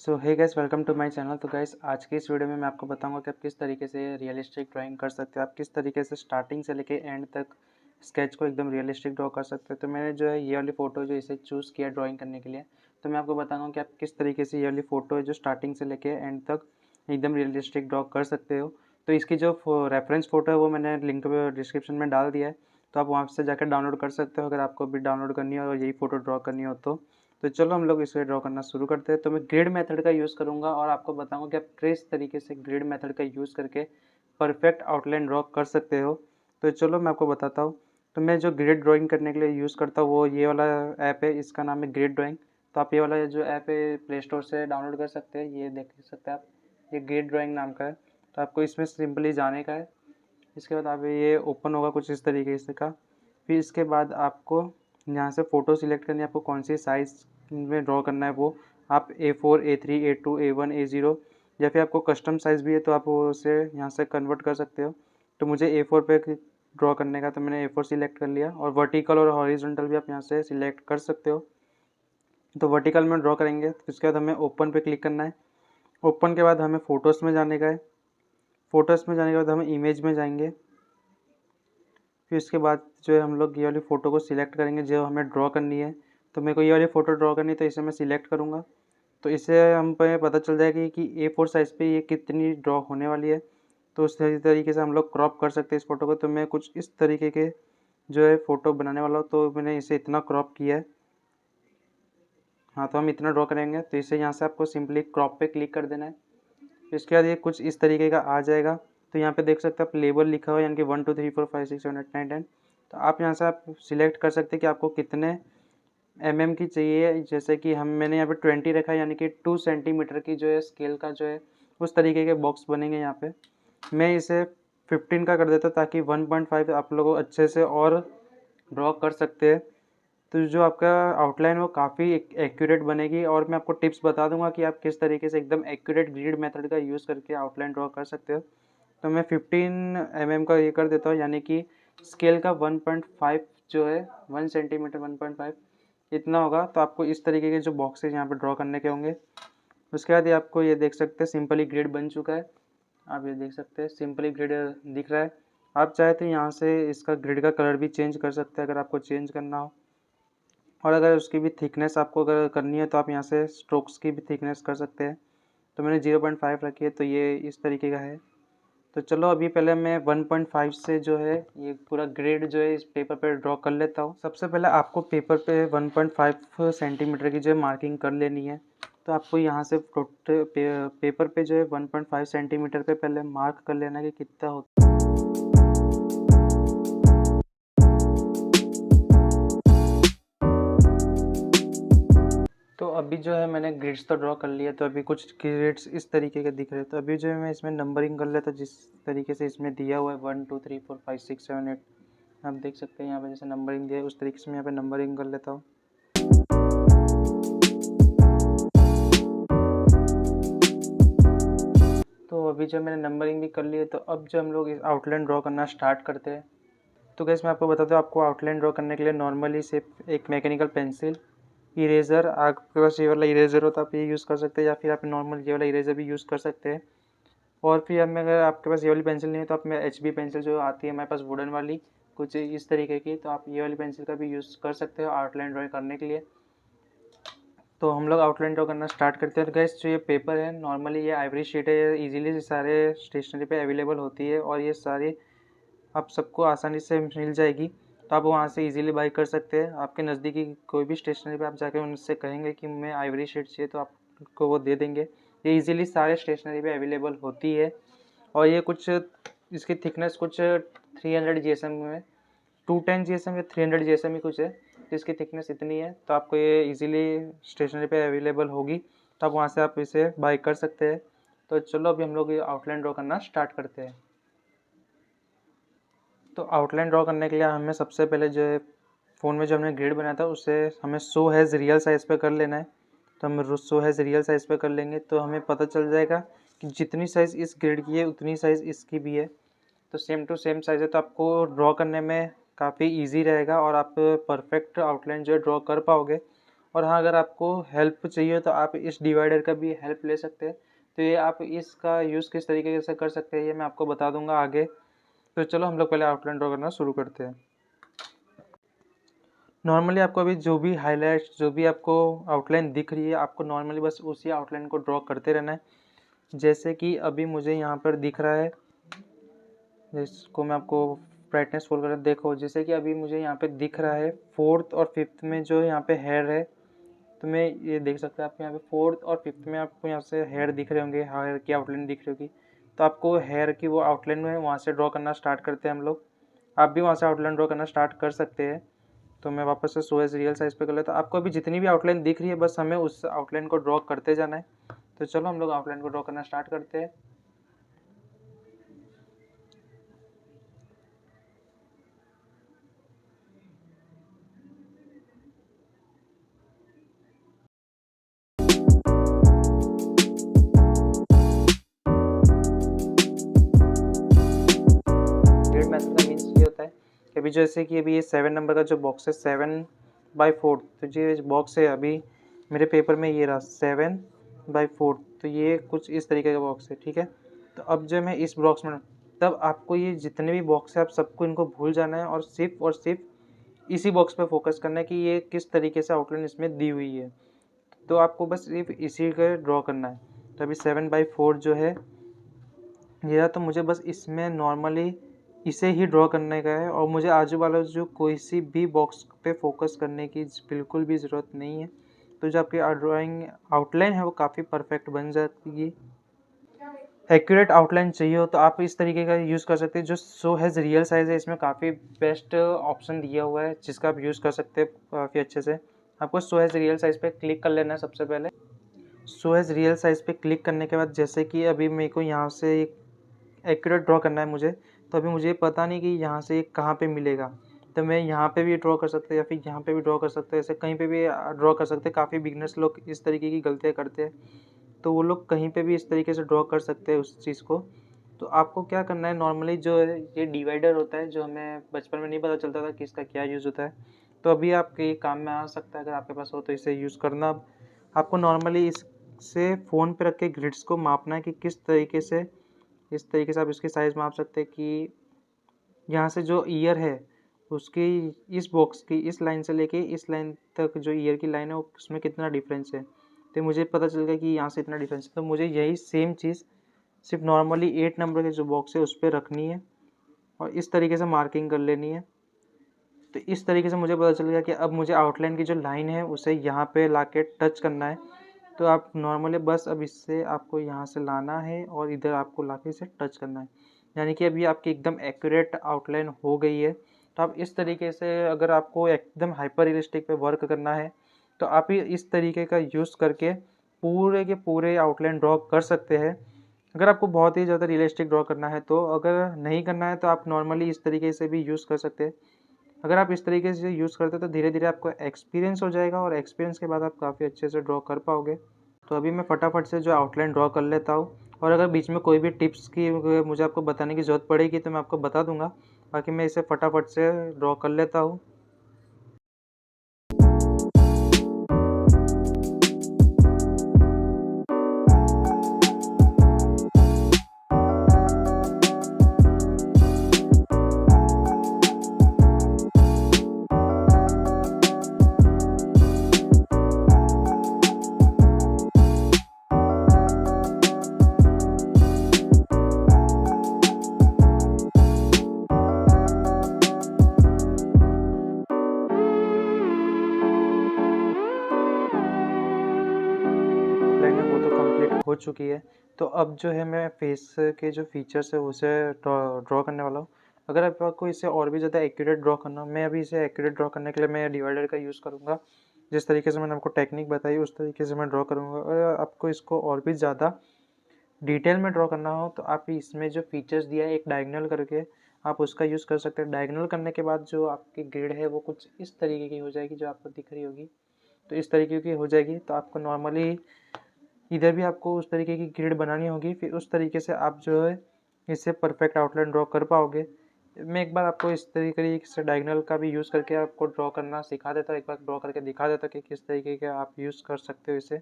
So hey guys, welcome to my channel. तो guys, आज की इस वीडियो में मैं आपको बताऊंगा कि आप किस तरीके से रियलिस्टिक ड्राइंग कर सकते हो। आप किस तरीके से स्टार्टिंग से लेके एंड तक स्केच को एकदम रियलिस्टिक ड्रॉ कर सकते हो। तो मैंने जो है ये वाली फ़ोटो जो इसे चूज़ किया ड्राइंग करने के लिए, तो मैं आपको बताऊँगा कि आप किस तरीके से ये वाली फ़ोटो है जो स्टार्टिंग से लेके एंड तक एकदम रियलिस्टिक ड्रॉ कर सकते हो। तो इसकी जो रेफरेंस फ़ोटो है वो मैंने लिंक डिस्क्रिप्शन में डाल दिया है, तो आप वहाँ से जाकर डाउनलोड कर सकते हो अगर आपको भी डाउनलोड करनी हो और यही फ़ोटो ड्रॉ करनी हो तो चलो हम लोग इसे ड्रॉ करना शुरू करते हैं। तो मैं ग्रिड मेथड का यूज़ करूँगा और आपको बताऊँगा कि आप किस तरीके से ग्रिड मेथड का यूज़ करके परफेक्ट आउटलाइन ड्रॉ कर सकते हो। तो चलो मैं आपको बताता हूँ। तो मैं जो ग्रिड ड्राइंग करने के लिए यूज़ करता हूँ वो ये वाला ऐप है, इसका नाम है ग्रिड ड्राइंग। तो आप ये वाला जो ऐप है प्ले स्टोर से डाउनलोड कर सकते हैं, ये देख सकते हैं आप, ये ग्रिड ड्राइंग नाम का है। तो आपको इसमें सिंपली जाने का है। इसके बाद आप ये ओपन होगा कुछ इस तरीके से का। फिर इसके बाद आपको यहाँ से फ़ोटो सिलेक्ट करनी है, आपको कौन सी साइज़ में ड्रॉ करना है वो। आप A4, A3, A2, A1, A0 या फिर आपको कस्टम साइज़ भी है तो आप उसे यहाँ से कन्वर्ट कर सकते हो। तो मुझे A4 पे ड्रॉ करने का, तो मैंने A4 सिलेक्ट कर लिया। और वर्टिकल और हॉरिजॉन्टल भी आप यहाँ से सिलेक्ट कर सकते हो। तो वर्टिकल में ड्रॉ करेंगे तो उसके बाद हमें ओपन पे क्लिक करना है। ओपन के बाद हमें फ़ोटोज़ में जाने का है। फ़ोटोज़ में जाने के बाद हम इमेज में जाएंगे। फिर उसके बाद जो है हम लोग ये वाली फ़ोटो को सिलेक्ट करेंगे जो हमें ड्रॉ करनी है। तो मेरे को ये वाली फ़ोटो ड्रॉ करनी है तो इसे मैं सिलेक्ट करूँगा। तो इससे हम पे पता चल जाएगा कि A4 साइज़ पे ये कितनी ड्रॉ होने वाली है। तो उस तरीके से हम लोग क्रॉप कर सकते हैं इस फ़ोटो को। तो मैं कुछ इस तरीके के जो है फ़ोटो बनाने वाला हूँ, तो मैंने इसे इतना क्रॉप किया है। हाँ, तो हम इतना ड्रॉ करेंगे तो इसे यहाँ से आपको सिंपली क्रॉप पे क्लिक कर देना है। इसके बाद ये कुछ इस तरीके का आ जाएगा। तो यहाँ पे देख सकते हैं आप लेबल लिखा हुआ है, यानी कि 1 2 3 4 5 6 7 8 9 10। तो आप यहाँ से आप सिलेक्ट कर सकते हैं कि आपको कितने की चाहिए। जैसे कि मैंने यहाँ पे 20 रखा है, यानी कि 2 सेंटीमीटर की जो है स्केल का जो है उस तरीके के बॉक्स बनेंगे यहाँ पे। मैं इसे 15 का कर देता हूँ ताकि 1.5 आप लोग अच्छे से और ड्रॉ कर सकते हैं। तो जो आपका आउटलाइन वो काफ़ी एक्यूरेट बनेगी। और मैं आपको टिप्स बता दूंगा कि आप किस तरीके से एकदम एक्यूरेट ग्रिड मेथड का यूज़ करके आउटलाइन ड्रॉ कर सकते हो। तो मैं 15 का ये कर देता हूँ, यानी कि स्केल का 1.5 जो है 1 सेंटीमीटर 1.5 इतना होगा। तो आपको इस तरीके के जो बॉक्सेज यहाँ पे ड्रॉ करने के होंगे। उसके बाद ये आपको ये देख सकते हैं सिंपली ग्रिड बन चुका है। आप ये देख सकते हैं सिंपली ग्रिड दिख रहा है। आप चाहे तो यहाँ से इसका ग्रिड का कलर भी चेंज कर सकते हैं अगर आपको चेंज करना हो। और अगर उसकी भी थिकनेस आपको अगर करनी है तो आप यहाँ से स्ट्रोक्स की भी थिकनेस कर सकते हैं। तो मैंने 0.5 रखी है, तो ये इस तरीके का है। तो चलो अभी पहले मैं 1.5 से जो है ये पूरा ग्रिड जो है इस पेपर पे ड्रॉ कर लेता हूँ। सबसे पहले आपको पेपर पे 1.5 सेंटीमीटर की जो है मार्किंग कर लेनी है। तो आपको यहाँ से पेपर पे जो है 1.5 सेंटीमीटर पे पहले मार्क कर लेना है कि कितना होता है। तो अभी जो है मैंने ग्रिड्स तो ड्रॉ कर लिया, तो अभी कुछ ग्रिड्स इस तरीके के दिख रहे हैं। तो अभी जो है मैं इसमें नंबरिंग कर लेता हूँ जिस तरीके से इसमें दिया हुआ है 1 2 3 4 5 6 7 8। आप देख सकते हैं यहाँ पे जैसे नंबरिंग दिया है उस तरीके से मैं यहाँ पे नंबरिंग कर लेता हूँ। तो अभी जो मैंने नंबरिंग भी कर ली है, तो अब जो हम लोग इस आउटलाइन ड्रॉ करना स्टार्ट करते हैं। तो गैस मैं आपको बताता हूँ, आपको आउटलाइन ड्रॉ करने के लिए नॉर्मली सिर्फ एक मैकेनिकल पेंसिल, इरेज़र, आपके पास ये वाला इरेज़र हो तो आप ये यूज़ कर सकते हैं, या फिर आप नॉर्मल ये वाला इरेज़र भी यूज़ कर सकते हैं। और फिर अब में अगर आपके पास ये वाली पेंसिल नहीं है तो आप में HB पेंसिल जो आती है हमारे पास वुडन वाली कुछ इस तरीके की, तो आप ये वाली पेंसिल का भी यूज़ कर सकते हो आउटलाइन ड्रॉइंग करने के लिए। तो हम लोग आउटलाइन ड्रॉ करना स्टार्ट करते हैं। तो गैस जो ये पेपर है नॉर्मली ये आइवरी शीट है, ये ईजिली सारे स्टेशनरी पे अवेलेबल होती है और ये सारी आप सबको आसानी से मिल जाएगी। तो आप वहाँ से इजीली बाई कर सकते हैं। आपके नज़दीकी कोई भी स्टेशनरी पे आप जाके उनसे कहेंगे कि मैं आइवरी शीट चाहिए तो आपको वो दे देंगे। ये इजीली सारे स्टेशनरी पे अवेलेबल होती है। और ये कुछ इसकी थिकनेस कुछ 300 GSM में 210 GSM या 300 GSM ही कुछ है, जिसकी थिकनेस इतनी है। तो आपको ये इजीली स्टेशनरी पे अवेलेबल होगी, तो आप वहाँ से आप इसे बाई कर सकते हैं। तो चलो अभी हम लोग ये आउटलाइन ड्रॉ करना स्टार्ट करते हैं। तो आउटलाइन ड्रॉ करने के लिए हमें सबसे पहले जो है फ़ोन में जो हमने ग्रिड बनाया था उसे हमें शो हैज़ रियल साइज़ पे कर लेना है। तो हम शो हैज़ रियल साइज़ पे कर लेंगे तो हमें पता चल जाएगा कि जितनी साइज़ इस ग्रिड की है उतनी साइज़ इसकी भी है। तो सेम टू सेम साइज़ है, तो आपको ड्रॉ करने में काफ़ी ईजी रहेगा और आप परफेक्ट आउटलाइन जो है ड्रॉ कर पाओगे। और हाँ, अगर आपको हेल्प चाहिए तो आप इस डिवाइडर का भी हेल्प ले सकते हैं। तो ये आप इसका यूज़ किस तरीके से कर सकते हैं ये मैं आपको बता दूंगा आगे। तो चलो हम लोग पहले आउटलाइन ड्रॉ करना शुरू करते हैं। नॉर्मली आपको अभी जो भी हाईलाइट्स, जो भी आपको आउटलाइन दिख रही है, आपको नॉर्मली बस उसी आउटलाइन को ड्रॉ करते रहना है। जैसे कि अभी मुझे यहाँ पर दिख रहा है, जिसको मैं आपको ब्राइटनेस फुल कर देखो, जैसे कि अभी मुझे यहाँ पे दिख रहा है 4th और 5th में जो यहाँ पे हेयर है। तो मैं ये देख सकते हैं, आपको यहाँ पे 4th और 5th में आपको यहाँ से हेयर दिख रहे होंगे, हेयर की आउटलाइन दिख रही होगी। तो आपको हेयर की वो आउटलाइन में वहाँ से ड्रॉ करना स्टार्ट करते हैं हम लोग। आप भी वहाँ से आउटलाइन ड्रॉ करना स्टार्ट कर सकते हैं। तो मैं वापस से शो एज रियल साइज पे कर लेता हूँ। आपको अभी जितनी भी आउटलाइन दिख रही है बस हमें उस आउटलाइन को ड्रॉ करते जाना है। तो चलो हम लोग आउटलाइन को ड्रॉ करना स्टार्ट करते हैं। ग्रिड मेथड का मीन्स ये होता है कि अभी जैसे कि अभी ये 7 नंबर का जो बॉक्स है 7/4, तो ये बॉक्स है अभी मेरे पेपर में ये रहा 7/4। तो ये कुछ इस तरीके का बॉक्स है, ठीक है। तो अब जो मैं इस बॉक्स में, तब आपको ये जितने भी बॉक्स है आप सबको इनको भूल जाना है और सिर्फ इसी बॉक्स पे फोकस करना है कि ये किस तरीके से आउटलाइन इसमें दी हुई है। तो आपको बस सिर्फ इसी का ड्रॉ करना है। तो अभी 7/4 जो है ये, तो मुझे बस इसमें नॉर्मली इसे ही ड्रॉ करने का है और मुझे आजू बाजू जो कोई सी भी बॉक्स पे फोकस करने की बिल्कुल भी ज़रूरत नहीं है। तो जो आपकी ड्राइंग आउटलाइन है वो काफ़ी परफेक्ट बन जाती है। एक्यूरेट आउटलाइन चाहिए हो तो आप इस तरीके का यूज़ कर सकते हैं। जो शो हैज़ रियल साइज़ है, इसमें काफ़ी बेस्ट ऑप्शन दिया हुआ है जिसका आप यूज़ कर सकते हैं काफ़ी अच्छे से। आपको शो हैज़ रियल साइज़ पे क्लिक कर लेना है सबसे पहले। शो हैज़ रियल साइज़ पे क्लिक करने के बाद जैसे कि अभी मेरे को यहाँ से एक एक्यूरेट ड्रॉ करना है मुझे, तो अभी मुझे पता नहीं कि यहाँ से कहाँ पे मिलेगा। तो मैं यहाँ पे भी ड्रॉ कर सकते हैं या फिर यहाँ पे भी ड्रॉ कर सकते हैं, ऐसे कहीं पे भी ड्रॉ कर सकते हैं। काफ़ी बिगनर्स लोग इस तरीके की गलतियाँ करते हैं, तो वो लोग कहीं पे भी इस तरीके से ड्रॉ कर सकते हैं उस चीज़ को। तो आपको क्या करना है, नॉर्मली जो है ये डिवाइडर होता है, जो हमें बचपन में नहीं पता चलता था कि इसका क्या यूज़ होता है, तो अभी आपके ये काम में आ सकता है। अगर आपके पास हो तो इसे यूज़ करना। आपको नॉर्मली इससे फ़ोन पे रख के ग्रिड्स को मापना है कि किस तरीके से, इस तरीके से आप इसकी साइज़ माप सकते हैं कि यहाँ से जो ईयर है उसकी इस बॉक्स की इस लाइन से लेके इस लाइन तक जो ईयर की लाइन है उसमें कितना डिफरेंस है। तो मुझे पता चल गया कि यहाँ से इतना डिफरेंस है, तो मुझे यही सेम चीज़ सिर्फ नॉर्मली 8 नंबर के जो बॉक्स है उस पर रखनी है और इस तरीके से मार्किंग कर लेनी है। तो इस तरीके से मुझे पता चल गया कि अब मुझे आउटलाइन की जो लाइन है उसे यहाँ पे लाके टच करना है। तो आप नॉर्मली बस अब इससे आपको यहाँ से लाना है और इधर आपको लाके इसे टच करना है, यानी कि अभी आपकी एकदम एक्यूरेट आउटलाइन हो गई है। तो आप इस तरीके से, अगर आपको एकदम हाइपर रियलिस्टिक पे वर्क करना है तो आप ही इस तरीके का यूज़ करके पूरे के पूरे आउटलाइन ड्रॉ कर सकते हैं। अगर आपको बहुत ही ज़्यादा रियलिस्टिक ड्रॉ करना है तो, अगर नहीं करना है तो आप नॉर्मली इस तरीके से भी यूज़ कर सकते हैं। अगर आप इस तरीके से यूज़ करते हैं तो धीरे धीरे आपको एक्सपीरियंस हो जाएगा और एक्सपीरियंस के बाद आप काफ़ी अच्छे से ड्रॉ कर पाओगे। तो अभी मैं फटाफट से जो आउटलाइन ड्रॉ कर लेता हूँ, और अगर बीच में कोई भी टिप्स की मुझे आपको बताने की ज़रूरत पड़ेगी तो मैं आपको बता दूंगा। बाकी मैं इसे फटाफट से ड्रॉ कर लेता हूँ। आउटलाइन है वो तो कंप्लीट हो चुकी है। तो अब जो है मैं फेस के जो फीचर्स है उसे ड्रॉ करने वाला हूँ। अगर आपको इसे और भी ज़्यादा एक्यूरेट ड्रॉ करना हो, मैं अभी इसे एक्यूरेट ड्रॉ करने के लिए मैं डिवाइडर का यूज़ करूँगा। जिस तरीके से मैंने आपको टेक्निक बताई उस तरीके से मैं ड्रॉ करूँगा। और आपको इसको और भी ज़्यादा डिटेल में ड्रॉ करना हो तो आप इसमें जो फीचर्स दिया है एक डायगोनल करके, आप उसका यूज़ कर सकते हैं। डायगोनल करने के बाद जो आपकी ग्रिड है वो कुछ इस तरीके की हो जाएगी, जो आपको दिख रही होगी। तो इस तरीके की हो जाएगी। तो आपको नॉर्मली इधर भी आपको उस तरीके की ग्रिड बनानी होगी, फिर उस तरीके से आप जो है इससे परफेक्ट आउटलाइन ड्रॉ कर पाओगे। मैं एक बार आपको इस तरीके से डायगोनल का भी यूज़ करके आपको ड्रॉ करना सिखा देता हूँ, एक बार ड्रॉ करके दिखा देता हूँ कि किस तरीके के आप यूज़ कर सकते हो इसे।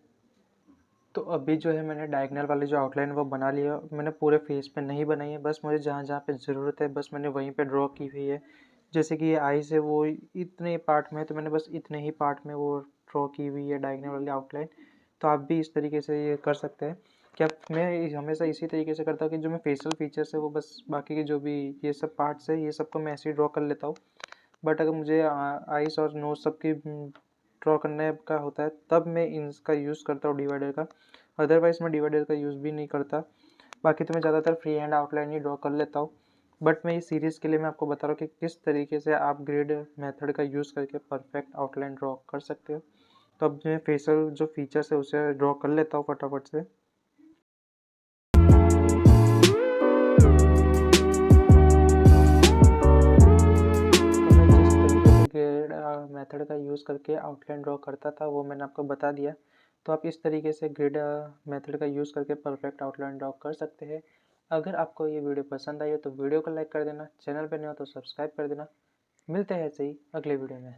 तो अभी जो है मैंने डायगोनल वाली जो आउटलाइन है वो बना लिया। मैंने पूरे फेस पे नहीं बनाई है, बस मुझे जहाँ-जहाँ पे ज़रूरत है बस मैंने वहीं पे ड्रॉ की हुई है। जैसे कि ये आईज़ है वो इतने पार्ट में है, तो मैंने बस इतने ही पार्ट में वो ड्रॉ की हुई है डायगोनल वाली आउटलाइन। तो आप भी इस तरीके से ये कर सकते हैं। क्या मैं हमेशा इसी तरीके से करता हूँ कि जो मैं फेशियल फीचर्स है वो बस बाकी के जो भी ये सब पार्ट्स है ये सबको मैं ऐसे ही ड्रॉ कर लेता हूँ। बट अगर मुझे आइज़ और नोज़ सबकी ड्रॉ करने का होता है तब मैं इसका यूज़ करता हूँ डिवाइडर का। अदरवाइज़ मैं डिवाइडर का यूज़ भी नहीं करता। बाकी तो मैं ज़्यादातर फ्री हैंड आउटलाइन ही ड्रॉ कर लेता हूँ। बट मैं इस सीरीज़ के लिए मैं आपको बता रहा हूँ कि किस तरीके से आप ग्रिड मेथड का यूज़ करके परफेक्ट आउटलाइन ड्रॉ कर सकते हो। तो अब मैं फेशियल जो फीचर्स है उसे ड्रॉ कर लेता हूँ फटाफट से। तो मैं जिस तरीके से ग्रेड मेथड का यूज़ करके आउटलाइन ड्रॉ करता था वो मैंने आपको बता दिया। तो आप इस तरीके से ग्रिड मेथड का यूज़ करके परफेक्ट आउटलाइन ड्रॉ कर सकते हैं। अगर आपको ये वीडियो पसंद आई हो तो वीडियो को लाइक कर देना, चैनल पे नए हो तो सब्सक्राइब कर देना। मिलते हैं ऐसे ही अगले वीडियो में।